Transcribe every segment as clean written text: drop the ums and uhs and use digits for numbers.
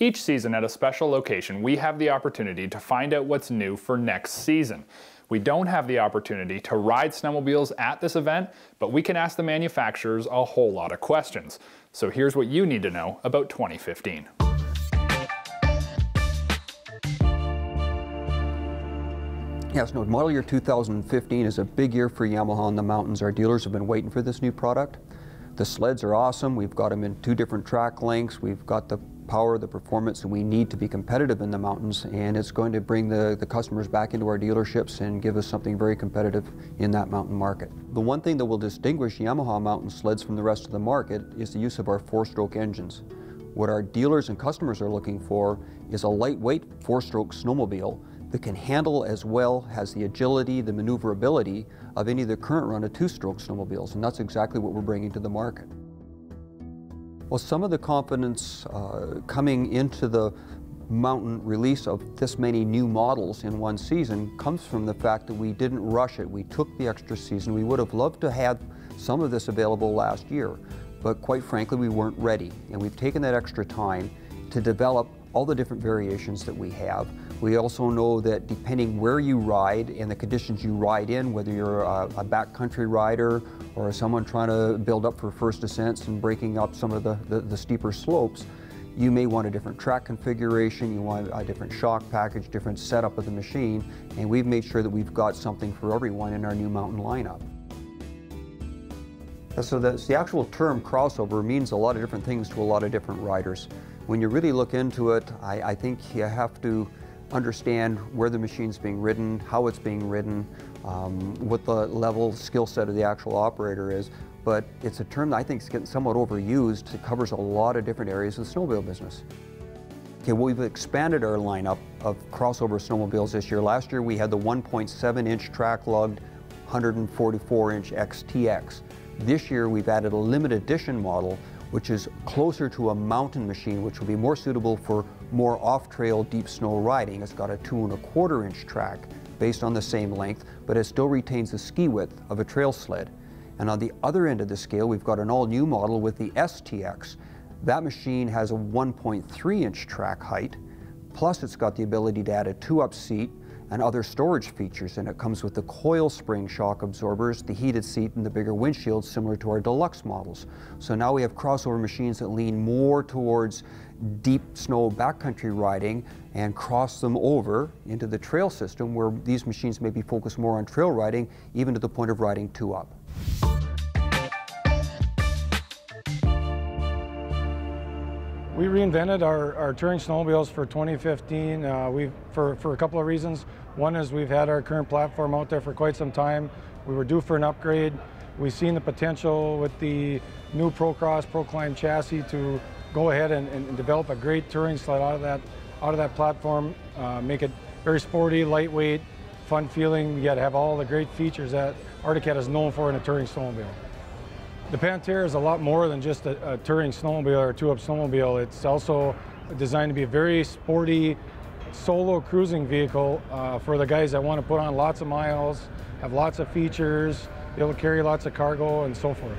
Each season at a special location, we have the opportunity to find out what's new for next season. We don't have the opportunity to ride snowmobiles at this event, but we can ask the manufacturers a whole lot of questions. So here's what you need to know about 2015. Yes, no, model year 2015 is a big year for Yamaha on the mountains. Our dealers have been waiting for this new product. The sleds are awesome. We've got them in 2 different track lengths. We've got the power, the performance that we need to be competitive in the mountains, and it's going to bring the customers back into our dealerships and give us something very competitive in that mountain market. The one thing that will distinguish Yamaha mountain sleds from the rest of the market is the use of our 4-stroke engines. What our dealers and customers are looking for is a lightweight 4-stroke snowmobile that can handle as well, has the agility, the maneuverability of any of the current run of 2-stroke snowmobiles, and that's exactly what we're bringing to the market. Well, some of the confidence coming into the mountain release of this many new models in one season comes from the fact that we didn't rush it. We took the extra season. We would have loved to have some of this available last year, but quite frankly, we weren't ready. And we've taken that extra time to develop all the different variations that we have. We also know that depending where you ride and the conditions you ride in, whether you're a backcountry rider or someone trying to build up for first ascents and breaking up some of the steeper slopes, you may want a different track configuration, you want a different shock package, different setup of the machine, and we've made sure that we've got something for everyone in our new mountain lineup. So the actual term crossover means a lot of different things to a lot of different riders. When you really look into it, I think you have to understand where the machine's being ridden, how it's being ridden, what the level skill set of the actual operator is. But it's a term that I think is getting somewhat overused. It covers a lot of different areas of the snowmobile business. Okay, well, we've expanded our lineup of crossover snowmobiles this year. Last year we had the 1.7-inch track-lugged 144-inch XTX. This year we've added a limited edition model which is closer to a mountain machine, which will be more suitable for more off-trail deep snow riding. It's got a 2.25-inch track based on the same length, but it still retains the ski width of a trail sled. And on the other end of the scale, we've got an all-new model with the STX. That machine has a 1.3-inch track height, plus it's got the ability to add a 2-up seat and other storage features, and it comes with the coil spring shock absorbers, the heated seat, and the bigger windshield similar to our deluxe models. So now we have crossover machines that lean more towards deep snow backcountry riding and cross them over into the trail system where these machines may be focused more on trail riding, even to the point of riding 2-up. We reinvented our touring snowmobiles for 2015 for a couple of reasons. One is we've had our current platform out there for quite some time. We were due for an upgrade. We've seen the potential with the new ProCross, ProClimb chassis to go ahead and develop a great touring sled out of that platform, make it very sporty, lightweight, fun feeling, yet have all the great features that Arctic Cat is known for in a touring snowmobile. The Pantera is a lot more than just a touring snowmobile or a 2-up snowmobile. It's also designed to be a very sporty, solo cruising vehicle for the guys that want to put on lots of miles, have lots of features, be able to carry lots of cargo and so forth.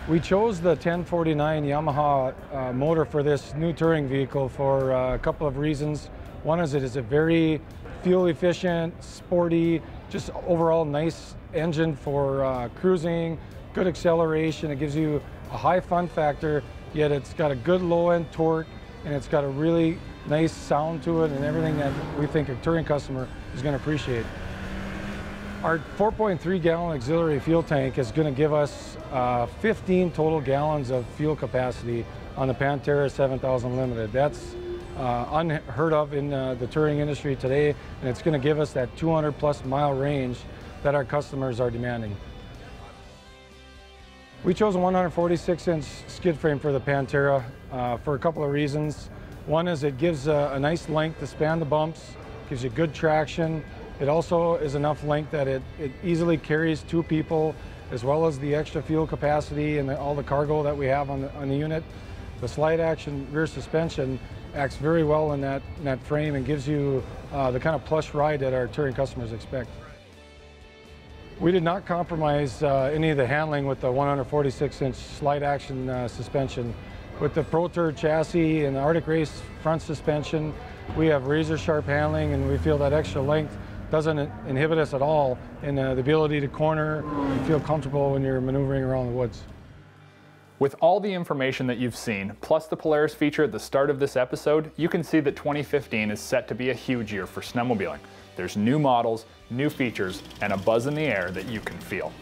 We chose the 1049 Yamaha motor for this new touring vehicle for a couple of reasons. One is it is a very fuel efficient, sporty, just overall nice engine for cruising, good acceleration. It gives you a high fun factor, yet it's got a good low end torque and it's got a really nice sound to it and everything that we think a touring customer is going to appreciate. Our 4.3 gallon auxiliary fuel tank is going to give us 15 total gallons of fuel capacity on the Pantera 7000 Limited. That's unheard of in the touring industry today, and it's going to give us that 200+ mile range that our customers are demanding. We chose a 146-inch skid frame for the Pantera for a couple of reasons. One is it gives a nice length to span the bumps, gives you good traction. It also is enough length that it easily carries 2 people, as well as the extra fuel capacity and all the cargo that we have on the unit. The slide action rear suspension acts very well in that frame and gives you the kind of plush ride that our touring customers expect. We did not compromise any of the handling with the 146-inch slide action suspension. With the Pro Tour chassis and the Arctic Race front suspension, we have razor sharp handling, and we feel that extra length doesn't inhibit us at all in the ability to corner and feel comfortable when you're maneuvering around the woods. With all the information that you've seen, plus the Polaris feature at the start of this episode, you can see that 2015 is set to be a huge year for snowmobiling. There's new models, new features, and a buzz in the air that you can feel.